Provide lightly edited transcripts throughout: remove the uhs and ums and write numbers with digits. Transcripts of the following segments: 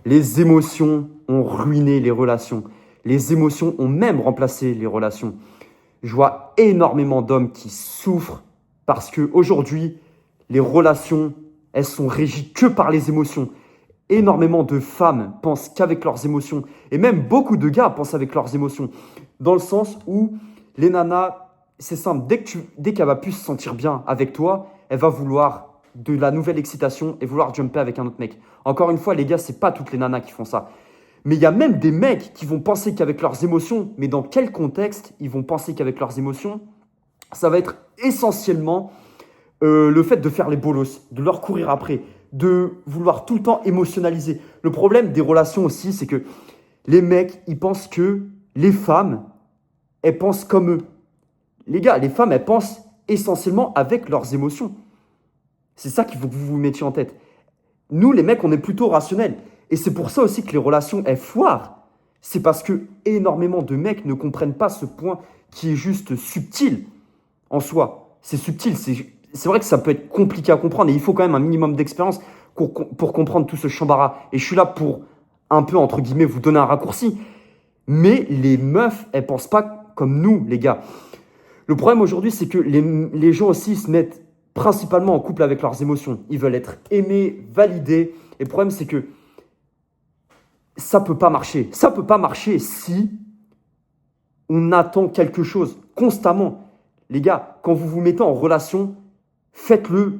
Les émotions ont ruiné les relations. Les émotions ont même remplacé les relations. Je vois énormément d'hommes qui souffrent parce qu'aujourd'hui, les relations, elles sont régies que par les émotions. Énormément de femmes pensent qu'avec leurs émotions. Et même beaucoup de gars pensent avec leurs émotions. Dans le sens où les nanas, c'est simple, dès qu'elle va plus se sentir bien avec toi, elle va vouloir de la nouvelle excitation et vouloir jumper avec un autre mec. Encore une fois, les gars, c'est pas toutes les nanas qui font ça. Mais il y a même des mecs qui vont penser qu'avec leurs émotions, mais dans quel contexte ils vont penser qu'avec leurs émotions? Ça va être essentiellement le fait de faire les bolos, de leur courir après, de vouloir tout le temps émotionnaliser. Le problème des relations aussi, c'est que les mecs, ils pensent que les femmes, elles pensent comme eux. Les gars, les femmes, elles pensent essentiellement avec leurs émotions. C'est ça qu'il faut que vous vous mettiez en tête. Nous, les mecs, on est plutôt rationnels. Et c'est pour ça aussi que les relations, elles foirent. C'est parce que énormément de mecs ne comprennent pas ce point qui est juste subtil en soi. C'est subtil, c'est vrai que ça peut être compliqué à comprendre et il faut quand même un minimum d'expérience pour comprendre tout ce chambarras. Et je suis là pour un peu, entre guillemets, vous donner un raccourci. Mais les meufs, elles pensent pas comme nous, les gars. Le problème aujourd'hui, c'est que les gens aussi se mettent principalement en couple avec leurs émotions. Ils veulent être aimés, validés. Et le problème, c'est que ça peut pas marcher. Ça peut pas marcher si on attend quelque chose constamment. Les gars, quand vous vous mettez en relation, faites-le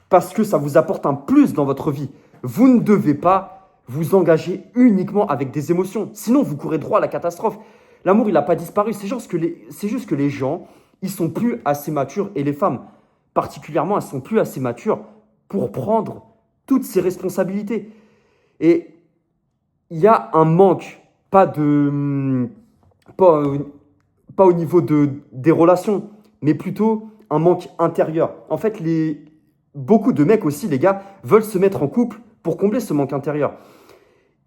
parce que ça vous apporte un plus dans votre vie. Vous ne devez pas vous engager uniquement avec des émotions. Sinon, vous courez droit à la catastrophe. L'amour, il n'a pas disparu. C'est juste que les gens, ils sont plus assez matures et les femmes, particulièrement, elles sont plus assez matures pour prendre toutes ces responsabilités. Et il y a un manque, pas, pas au niveau des relations, mais plutôt un manque intérieur. En fait, beaucoup de mecs aussi, les gars, veulent se mettre en couple pour combler ce manque intérieur.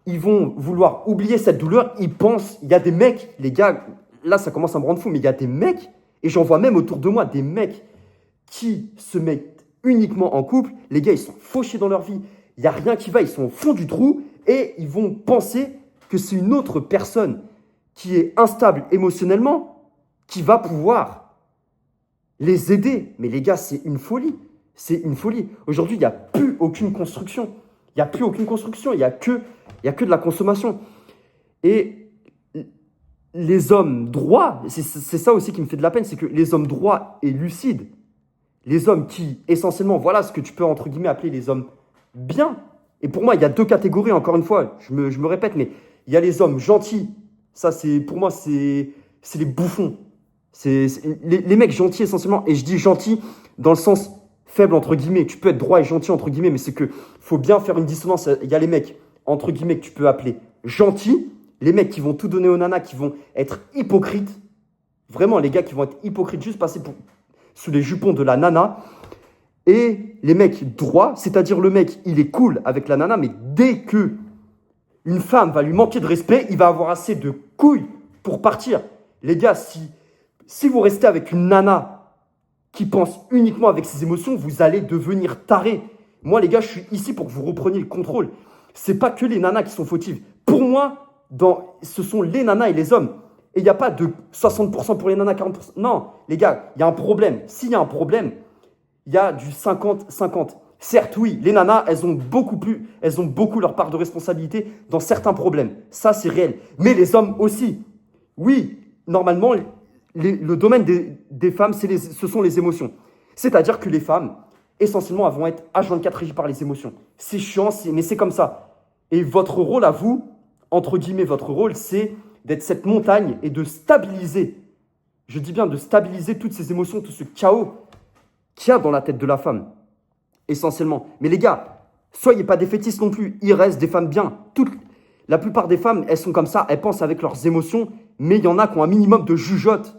Ils vont vouloir oublier cette douleur. Ils pensent, il y a des mecs, les gars, là ça commence à me rendre fou, mais il y a des mecs, et j'en vois même autour de moi, des mecs qui se mettent uniquement en couple. Les gars, ils sont fauchés dans leur vie. Il n'y a rien qui va, ils sont au fond du trou et ils vont penser que c'est une autre personne qui est instable émotionnellement qui va pouvoir les aider. Mais les gars, c'est une folie. C'est une folie. Aujourd'hui, il n'y a plus aucune construction. Il n'y a plus aucune construction. Il n'y a que de la consommation. Et les hommes droits, c'est ça aussi qui me fait de la peine, c'est que les hommes droits et lucides, les hommes qui, essentiellement, voilà ce que tu peux, entre guillemets, appeler les hommes bien. Et pour moi, il y a deux catégories, encore une fois, je me répète, mais il y a les hommes gentils. Ça, pour moi, c'est les bouffons. Les mecs gentils, essentiellement. Et je dis gentils dans le sens faible, entre guillemets. Tu peux être droit et gentil, entre guillemets, mais c'est que faut bien faire une dissonance. Il y a les mecs, entre guillemets, que tu peux appeler gentils. Les mecs qui vont tout donner aux nanas, qui vont être hypocrites. Vraiment, les gars qui vont être hypocrites, juste passer sous les jupons de la nana. Et les mecs droits, c'est-à-dire le mec, il est cool avec la nana, mais dès que une femme va lui manquer de respect, il va avoir assez de couilles pour partir. Les gars, si vous restez avec une nana qui pense uniquement avec ses émotions, vous allez devenir taré. Moi, les gars, je suis ici pour que vous repreniez le contrôle. C'est pas que les nanas qui sont fautives. Pour moi, ce sont les nanas et les hommes. Et il n'y a pas de 60% pour les nanas, 40%. Non, les gars, il y a un problème. S'il y a un problème, il y a du 50-50. Certes, oui, les nanas, elles ont beaucoup leur part de responsabilité dans certains problèmes. Ça, c'est réel. Mais les hommes aussi. Oui, normalement, le domaine des femmes, ce sont les émotions. C'est-à-dire que les femmes, essentiellement, elles vont être H24 régies par les émotions. C'est chiant, mais c'est comme ça. Et votre rôle à vous, entre guillemets, votre rôle, c'est d'être cette montagne et de stabiliser, je dis bien de stabiliser toutes ces émotions, tout ce chaos qu'il y a dans la tête de la femme, essentiellement. Mais les gars, soyez pas défaitistes non plus. Il reste des femmes bien. La plupart des femmes, elles sont comme ça, elles pensent avec leurs émotions, mais il y en a qui ont un minimum de jugeote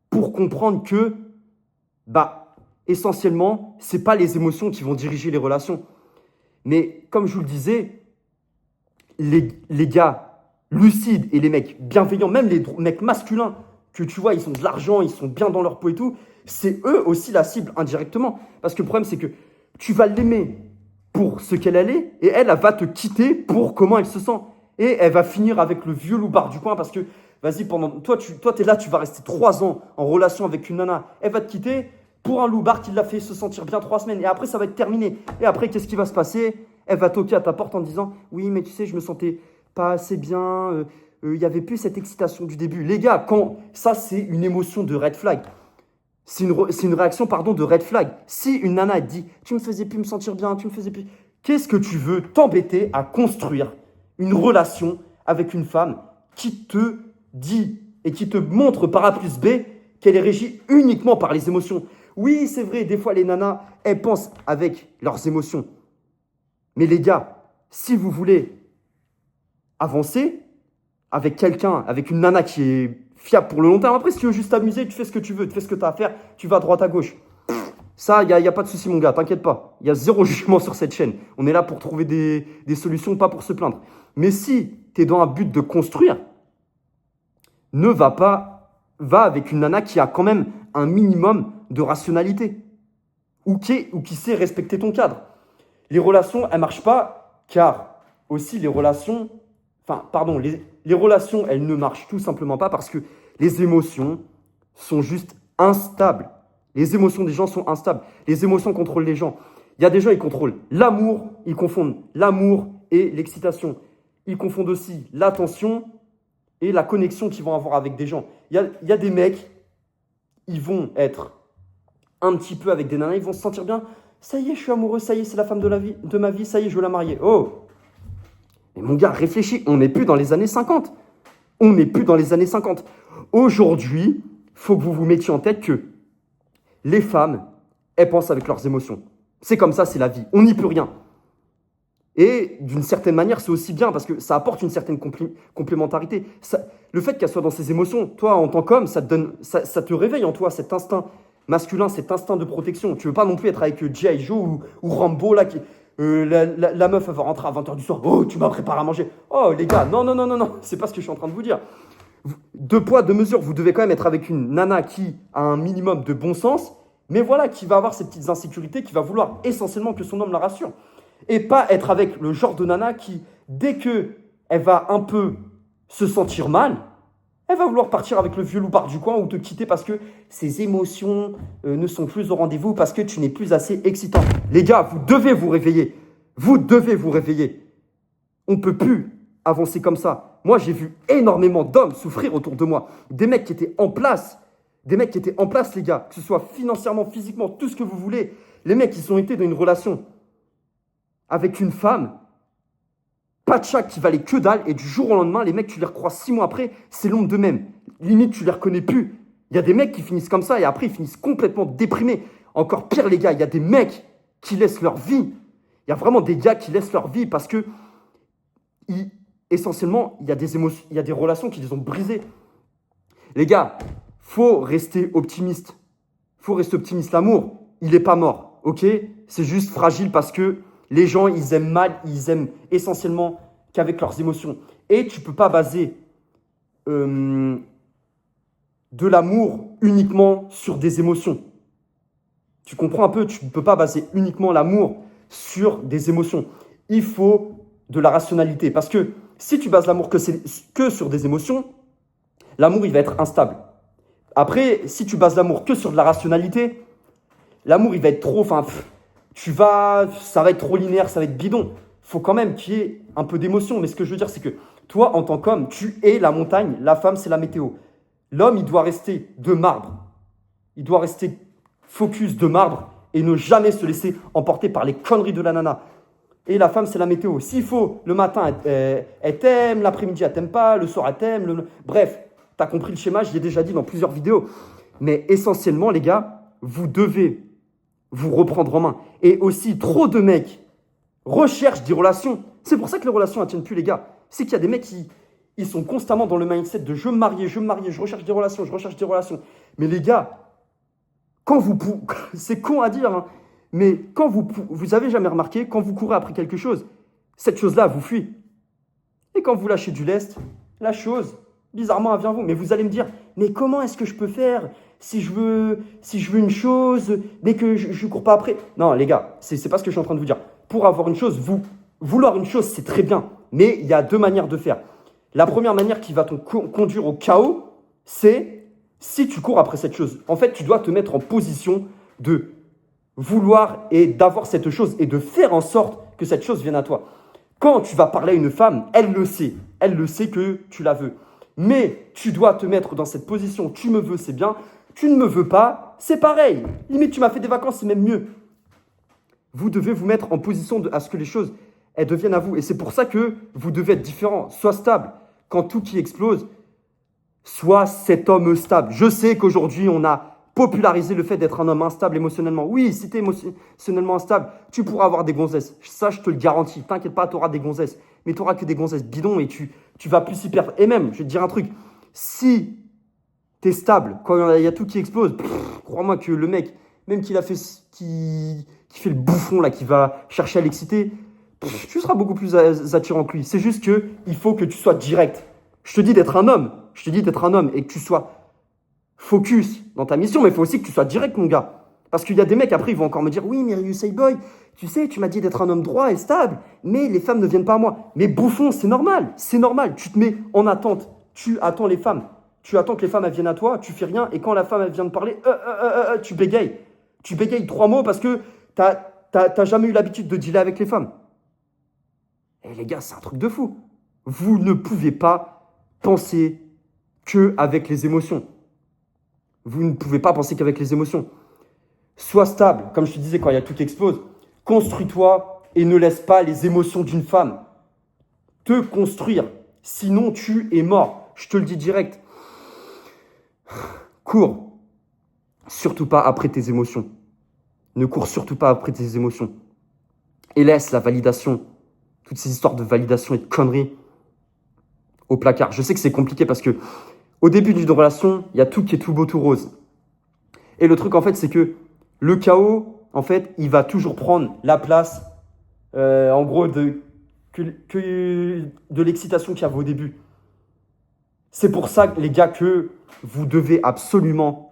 pour comprendre que, essentiellement, c'est pas les émotions qui vont diriger les relations. Mais comme je vous le disais, les gars lucides et les mecs bienveillants, même les mecs masculins, que tu vois, ils ont de l'argent, ils sont bien dans leur peau et tout, c'est eux aussi la cible indirectement. Parce que le problème, c'est que tu vas l'aimer pour ce qu'elle est, et elle va te quitter pour comment elle se sent. Et elle va finir avec le vieux loupard du coin parce que, vas-y, toi, t'es là, tu vas rester 3 ans en relation avec une nana. Elle va te quitter pour un loupard qui l'a fait se sentir bien 3 semaines. Et après, ça va être terminé. Et après, qu'est-ce qui va se passer? Elle va toquer à ta porte en disant, oui, mais tu sais, je me sentais pas assez bien, il n'y avait plus cette excitation du début. Les gars, ça, c'est une émotion de red flag. C'est une réaction, pardon, de red flag. Si une nana elle dit, tu me faisais plus me sentir bien, tu me faisais plus... Qu'est-ce que tu veux t'embêter à construire une relation avec une femme qui te dit et qui te montre par A plus B qu'elle est régie uniquement par les émotions? Oui, c'est vrai, des fois les nanas, elles pensent avec leurs émotions. Mais les gars, si vous voulez avancer avec quelqu'un, avec une nana qui est fiable pour le long terme, après si tu veux juste t'amuser, tu fais ce que tu veux, tu fais ce que tu as à faire, tu vas à droite à gauche. Ça, il n'y a pas de souci, mon gars, t'inquiète pas. Il y a zéro jugement sur cette chaîne. On est là pour trouver des solutions, pas pour se plaindre. Mais si tu es dans un but de construire, va avec une nana qui a quand même un minimum de rationalité ou qui sait respecter ton cadre. Les relations, elles ne marchent pas car aussi les relations, les relations, elles ne marchent tout simplement pas parce que les émotions sont juste instables. Les émotions des gens sont instables. Les émotions contrôlent les gens. Il y a des gens, ils contrôlent l'amour, ils confondent l'amour et l'excitation. Ils confondent aussi l'attention et la connexion qu'ils vont avoir avec des gens. Il y a des mecs, ils vont être un petit peu avec des nanas, ils vont se sentir bien. Ça y est, je suis amoureux, ça y est, c'est la femme de ma vie, ça y est, je veux la marier. Oh! Mais mon gars, réfléchis, on n'est plus dans les années 50. On n'est plus dans les années 50. Aujourd'hui, il faut que vous vous mettiez en tête que les femmes, elles pensent avec leurs émotions. C'est comme ça, c'est la vie. On n'y peut rien. Et d'une certaine manière, c'est aussi bien parce que ça apporte une certaine complémentarité. Le fait qu'elle soit dans ses émotions, toi, en tant qu'homme, ça te réveille en toi cet instinct masculin, cet instinct de protection. Tu veux pas non plus être avec G.I. Joe ou Rambo, là, la meuf, elle va rentrer à 20h du soir. Oh, tu m'as préparé à manger. Oh, les gars, non, c'est pas ce que je suis en train de vous dire. Deux poids, deux mesures, vous devez quand même être avec une nana qui a un minimum de bon sens, mais voilà, qui va avoir ses petites insécurités, qui va vouloir essentiellement que son homme la rassure. Et pas être avec le genre de nana qui, dès qu'elle va un peu se sentir mal, elle va vouloir partir avec le vieux loupard du coin ou te quitter parce que ses émotions ne sont plus au rendez-vous, parce que tu n'es plus assez excitant. Les gars, vous devez vous réveiller. Vous devez vous réveiller. On ne peut plus avancer comme ça. Moi, j'ai vu énormément d'hommes souffrir autour de moi. Des mecs qui étaient en place. Des mecs qui étaient en place, les gars. Que ce soit financièrement, physiquement, tout ce que vous voulez. Les mecs, ils ont été dans une relation avec une femme, pas de chat qui valait que dalle, et du jour au lendemain, les mecs, tu les recroises 6 mois après, c'est l'ombre d'eux-mêmes. Limite, tu les reconnais plus. Il y a des mecs qui finissent comme ça, et après, ils finissent complètement déprimés. Encore pire, les gars, il y a des mecs qui laissent leur vie. Il y a vraiment des gars qui laissent leur vie parce que, essentiellement, il y a des émotions, il y a des relations qui les ont brisées. Les gars, faut rester optimiste. Faut rester optimiste. L'amour, il n'est pas mort, ok? C'est juste fragile parce que les gens, ils aiment essentiellement qu'avec leurs émotions. Et tu ne peux pas baser de l'amour uniquement sur des émotions. Tu comprends un peu? Tu ne peux pas baser uniquement l'amour sur des émotions. Il faut de la rationalité. Parce que si tu bases l'amour que sur des émotions, l'amour, il va être instable. Après, si tu bases l'amour que sur de la rationalité, l'amour, il va être trop... ça va être trop linéaire, ça va être bidon. Il faut quand même qu'il y ait un peu d'émotion. Mais ce que je veux dire, c'est que toi, en tant qu'homme, tu es la montagne, la femme, c'est la météo. L'homme, il doit rester de marbre. Il doit rester focus de marbre et ne jamais se laisser emporter par les conneries de la nana. Et la femme, c'est la météo. S'il faut, le matin, elle t'aime, l'après-midi, elle t'aime pas, le soir, elle t'aime. Bref, tu as compris le schéma, je l'ai déjà dit dans plusieurs vidéos. Mais essentiellement, les gars, vous devez vous reprendre en main. Et aussi, trop de mecs recherchent des relations. C'est pour ça que les relations ne tiennent plus, les gars. C'est qu'il y a des mecs qui ils sont constamment dans le mindset de je veux me marier, je recherche des relations, je recherche des relations. Mais les gars, c'est con à dire, hein, mais quand vous avez jamais remarqué, quand vous courez après quelque chose, cette chose-là vous fuit. Et quand vous lâchez du lest, la chose, bizarrement, elle vient à vous. Mais vous allez me dire, mais comment est-ce que je peux faire si je veux une chose, mais que je ne cours pas après? Non, les gars, c'est pas ce que je suis en train de vous dire. pour avoir une chose, vouloir une chose, c'est très bien. Mais il y a deux manières de faire. La première manière qui va te conduire au chaos, c'est si tu cours après cette chose. En fait, tu dois te mettre en position de vouloir et d'avoir cette chose et de faire en sorte que cette chose vienne à toi. Quand tu vas parler à une femme, elle le sait. Elle le sait que tu la veux. Mais tu dois te mettre dans cette position. Tu me veux, c'est bien. Tu ne me veux pas, c'est pareil. Limite, tu m'as fait des vacances, c'est même mieux. Vous devez vous mettre en position à ce que les choses elles deviennent à vous. Et c'est pour ça que vous devez être différent. Sois stable. Quand tout qui explose, sois cet homme stable. Je sais qu'aujourd'hui, on a popularisé le fait d'être un homme instable émotionnellement. Oui, si tu es émotionnellement instable, tu pourras avoir des gonzesses. Ça, je te le garantis. T'inquiète pas, tu auras des gonzesses. Mais tu n'auras que des gonzesses bidons et tu vas plus s'y perdre. Et même, je vais te dire un truc. Si tu es stable, quand il y a tout qui explose, crois-moi que le mec, même qui fait le bouffon, là, qui va chercher à l'exciter, tu seras beaucoup plus attirant que lui. C'est juste qu'il faut que tu sois direct. Je te dis d'être un homme. Je te dis d'être un homme et que tu sois focus dans ta mission, mais il faut aussi que tu sois direct, mon gars. Parce qu'il y a des mecs, après, ils vont encore me dire « Oui, mais you say boy, tu sais, tu m'as dit d'être un homme droit et stable, mais les femmes ne viennent pas à moi. » Mais bouffon, c'est normal. C'est normal. Tu te mets en attente. Tu attends les femmes. Tu attends que les femmes elles viennent à toi, tu fais rien, et quand la femme elle vient de parler, tu bégayes. Tu bégayes 3 mots parce que t'as jamais eu l'habitude de dealer avec les femmes. Et les gars, c'est un truc de fou. Vous ne pouvez pas penser qu'avec les émotions. Vous ne pouvez pas penser qu'avec les émotions. Sois stable, comme je te disais quand il y a tout qui explose. Construis-toi et ne laisse pas les émotions d'une femme te construire. Sinon, tu es mort. Je te le dis direct. Cours surtout pas après tes émotions. Ne cours surtout pas après tes émotions. Et laisse la validation, toutes ces histoires de validation et de conneries au placard. Je sais que c'est compliqué parce que au début d'une relation, il y a tout qui est tout beau, tout rose. Et le truc, en fait, c'est que le chaos, en fait, il va toujours prendre la place, en gros, de l'excitation qu'il y avait au début. C'est pour ça, les gars, que vous devez absolument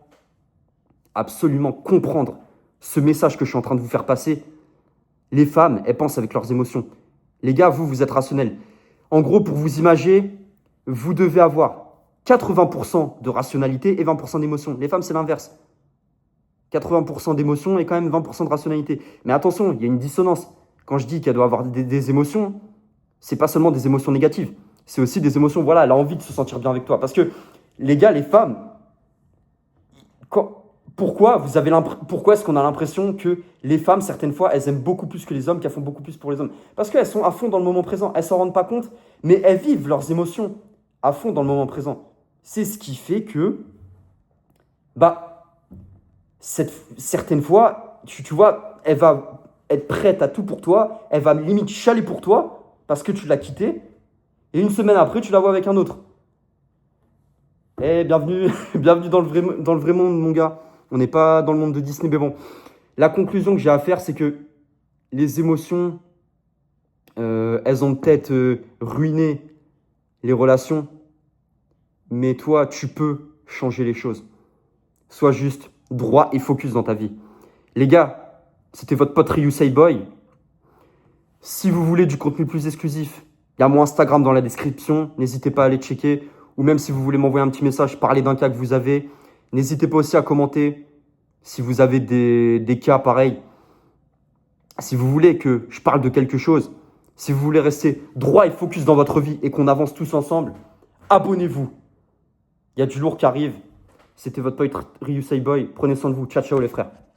comprendre ce message que je suis en train de vous faire passer. Les femmes, elles pensent avec leurs émotions. Les gars, vous êtes rationnels. En gros, pour vous imager, vous devez avoir 80% de rationalité et 20% d'émotion. Les femmes, c'est l'inverse. 80% d'émotion et quand même 20% de rationalité. Mais attention, il y a une dissonance. Quand je dis qu'elle doit avoir des émotions, c'est pas seulement des émotions négatives. C'est aussi des émotions, voilà, elle a envie de se sentir bien avec toi. Parce que, les gars, les femmes, pourquoi est-ce qu'on a l'impression que les femmes, certaines fois, elles aiment beaucoup plus que les hommes, qu'elles font beaucoup plus pour les hommes? Parce qu'elles sont à fond dans le moment présent. Elles ne s'en rendent pas compte, mais elles vivent leurs émotions à fond dans le moment présent. C'est ce qui fait que, certaines fois, tu vois, elle va être prête à tout pour toi, elle va limite chialer pour toi parce que tu l'as quittée, et une semaine après, tu la vois avec un autre. Bienvenue dans le vrai monde, mon gars. On n'est pas dans le monde de Disney, mais bon. La conclusion que j'ai à faire, c'est que les émotions, elles ont peut-être ruiné les relations, mais toi, tu peux changer les choses. Sois juste droit et focus dans ta vie. Les gars, c'était votre pote Ryu Say Boy. Si vous voulez du contenu plus exclusif, il y a mon Instagram dans la description. N'hésitez pas à aller checker. Ou même si vous voulez m'envoyer un petit message, parler d'un cas que vous avez. N'hésitez pas aussi à commenter si vous avez des cas pareils. Si vous voulez que je parle de quelque chose, si vous voulez rester droit et focus dans votre vie et qu'on avance tous ensemble, abonnez-vous. Il y a du lourd qui arrive. C'était votre pote Ryu Say Boy. Prenez soin de vous. Ciao, ciao les frères.